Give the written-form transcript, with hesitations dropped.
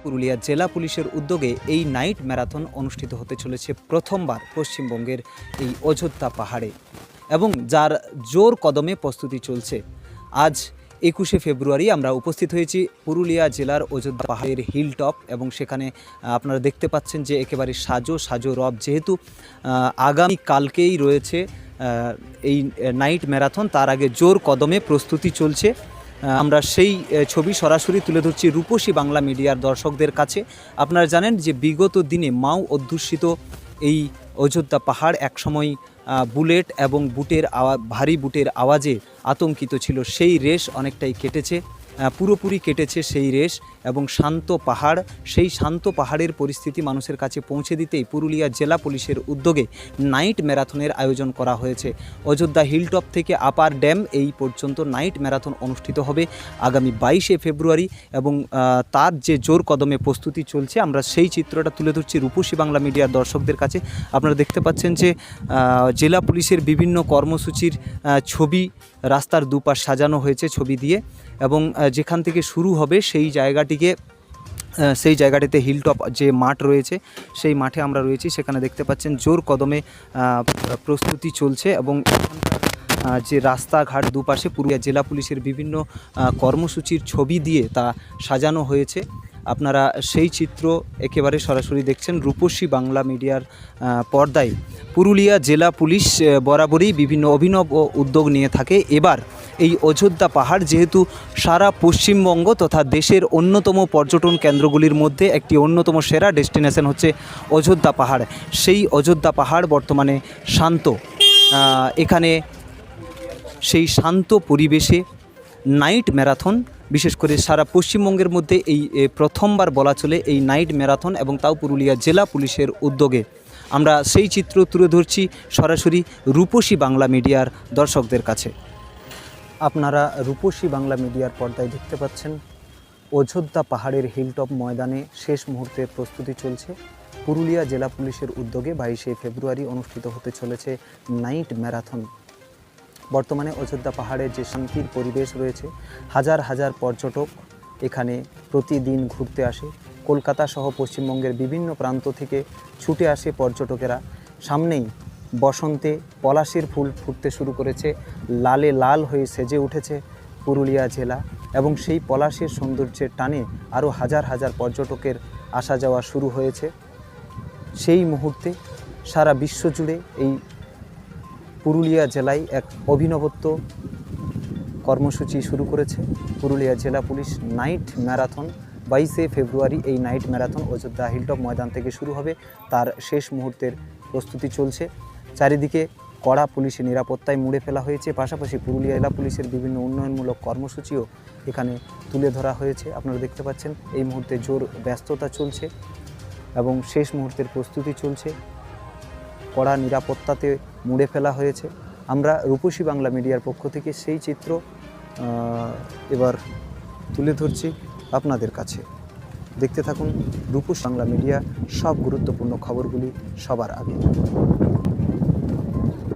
পুরুলিয়া জেলা পুলিশের উদ্যোগে এই নাইট ম্যারাথন অনুষ্ঠিত হতে চলেছে প্রথমবার পশ্চিমবঙ্গের এই অযোধ্যা পাহাড়ে এবং যার জোর কদমে প্রস্তুতি চলছে। আজ 21শে ফেব্রুয়ারি আমরা উপস্থিত হয়েছি পুরুলিয়া জেলার অযোধ্যা পাহাড়ের হিল টপ এবং সেখানে আপনারা দেখতে পাচ্ছেন যে একেবারে সাজো রব, যেহেতু আগামী কালকেই রয়েছে এই নাইট ম্যারাথন, তার আগে জোর কদমে প্রস্তুতি চলছে। আমরা সেই ছবি সরাসরি তুলে ধরছি রূপসী বাংলা মিডিয়ার দর্শকদের কাছে। আপনারা জানেন যে বিগত দিনে মাও অধ্যুষিত এই অযোধ্যা পাহাড় একসময় বুলেট এবং ভারী বুটের আওয়াজে আতঙ্কিত ছিল। সেই রেশ অনেকটাই কেটেছে, পুরোপুরি কেটেছে সেই রেশ, এবং শান্ত পাহাড়, সেই শান্ত পাহাড়ের পরিস্থিতি মানুষের কাছে পৌঁছে দিতেই পুরুলিয়া জেলা পুলিশের উদ্যোগে নাইট ম্যারাথনের আয়োজন করা হয়েছে। অযোধ্যা হিলটপ থেকে আপার ড্যাম এই পর্যন্ত নাইট ম্যারাথন অনুষ্ঠিত হবে আগামী 22শে ফেব্রুয়ারি এবং তার যে জোর কদমে প্রস্তুতি চলছে আমরা সেই চিত্রটা তুলে ধরছি রূপসী বাংলা মিডিয়ার দর্শকদের কাছে। আপনারা দেখতে পাচ্ছেন যে জেলা পুলিশের বিভিন্ন কর্মসূচির ছবি রাস্তার দুপাশ সাজানো হয়েছে ছবি দিয়ে, এবং যেখান থেকে শুরু হবে সেই জায়গাটিতে হিলটপ যে মাঠ রয়েছে সেই মাঠে আমরা রয়েছি। সেখানে দেখতে পাচ্ছেন জোর কদমে প্রস্তুতি চলছে এবং যে রাস্তাঘাট দুপাশে পুরুলিয়া জেলা পুলিশের বিভিন্ন কর্মসূচির ছবি দিয়ে তা সাজানো হয়েছে। আপনারা সেই চিত্র একেবারে সরাসরি দেখছেন রূপসী বাংলা মিডিয়ার পর্দায়। পুরুলিয়া জেলা পুলিশ বরাবরই বিভিন্ন অভিনব উদ্যোগ নিয়ে থাকে। এবার এই অযোধ্যা পাহাড় যেহেতু সারা পশ্চিমবঙ্গ তথা দেশের অন্যতম পর্যটন কেন্দ্রগুলির মধ্যে একটি অন্যতম সেরা ডেস্টিনেশন হচ্ছে অযোধ্যা পাহাড়, সেই অযোধ্যা পাহাড় বর্তমানে শান্ত। এখানে সেই শান্ত পরিবেশে নাইট ম্যারাথন, বিশেষ করে সারা পশ্চিমবঙ্গের মধ্যে এই প্রথমবার বলা চলে এই নাইট ম্যারাথন, এবং তাও পুরুলিয়া জেলা পুলিশের উদ্যোগে। আমরা সেই চিত্র তুলে ধরছি সরাসরি রূপসী বাংলা মিডিয়ার দর্শকদের কাছে। আপনারা রূপসী বাংলা মিডিয়ার পর্দায় দেখতে পাচ্ছেন অযোধ্যা পাহাড়ের হিলটপ ময়দানে শেষ মুহূর্তের প্রস্তুতি চলছে। পুরুলিয়া জেলা পুলিশের উদ্যোগে 22শে ফেব্রুয়ারি অনুষ্ঠিত হতে চলেছে নাইট ম্যারাথন। বর্তমানে অযোধ্যা পাহাড়ের যে শান্তির পরিবেশ রয়েছে, হাজার হাজার পর্যটক এখানে প্রতিদিন ঘুরতে আসে। কলকাতা সহ পশ্চিমবঙ্গের বিভিন্ন প্রান্ত থেকে ছুটে আসে পর্যটকেরা। সামনেই বসন্তে পলাশের ফুল ফুটতে শুরু করেছে, লালে লাল হয়ে সেজে উঠেছে পুরুলিয়া জেলা, এবং সেই পলাশের সৌন্দর্যের টানে আরও হাজার হাজার পর্যটকের আসা যাওয়া শুরু হয়েছে। সেই মুহূর্তে সারা বিশ্বজুড়ে এই পুরুলিয়া জেলায় এক অভিনবত্ব কর্মসূচি শুরু করেছে পুরুলিয়া জেলা পুলিশ। নাইট ম্যারাথন 22শে ফেব্রুয়ারি এই নাইট ম্যারাথন অযোধ্যা হিলটপ ময়দান থেকে শুরু হবে, তার শেষ মুহূর্তের প্রস্তুতি চলছে। চারিদিকে কড়া পুলিশি নিরাপত্তায় মুড়ে ফেলা হয়েছে। পাশাপাশি পুরুলিয়া জেলা পুলিশের বিভিন্ন উন্নয়নমূলক কর্মসূচিও এখানে তুলে ধরা হয়েছে। আপনারা দেখতে পাচ্ছেন এই মুহূর্তে জোর ব্যস্ততা চলছে এবং শেষ মুহূর্তের প্রস্তুতি চলছে। কড়া নিরাপত্তাতে মুড়ে ফেলা হয়েছে। আমরা রূপসী বাংলা মিডিয়ার পক্ষ থেকে সেই চিত্র এবার তুলে ধরছি আপনাদের কাছে। দেখতে থাকুন রূপসী বাংলা মিডিয়া, সব গুরুত্বপূর্ণ খবরগুলি সবার আগে।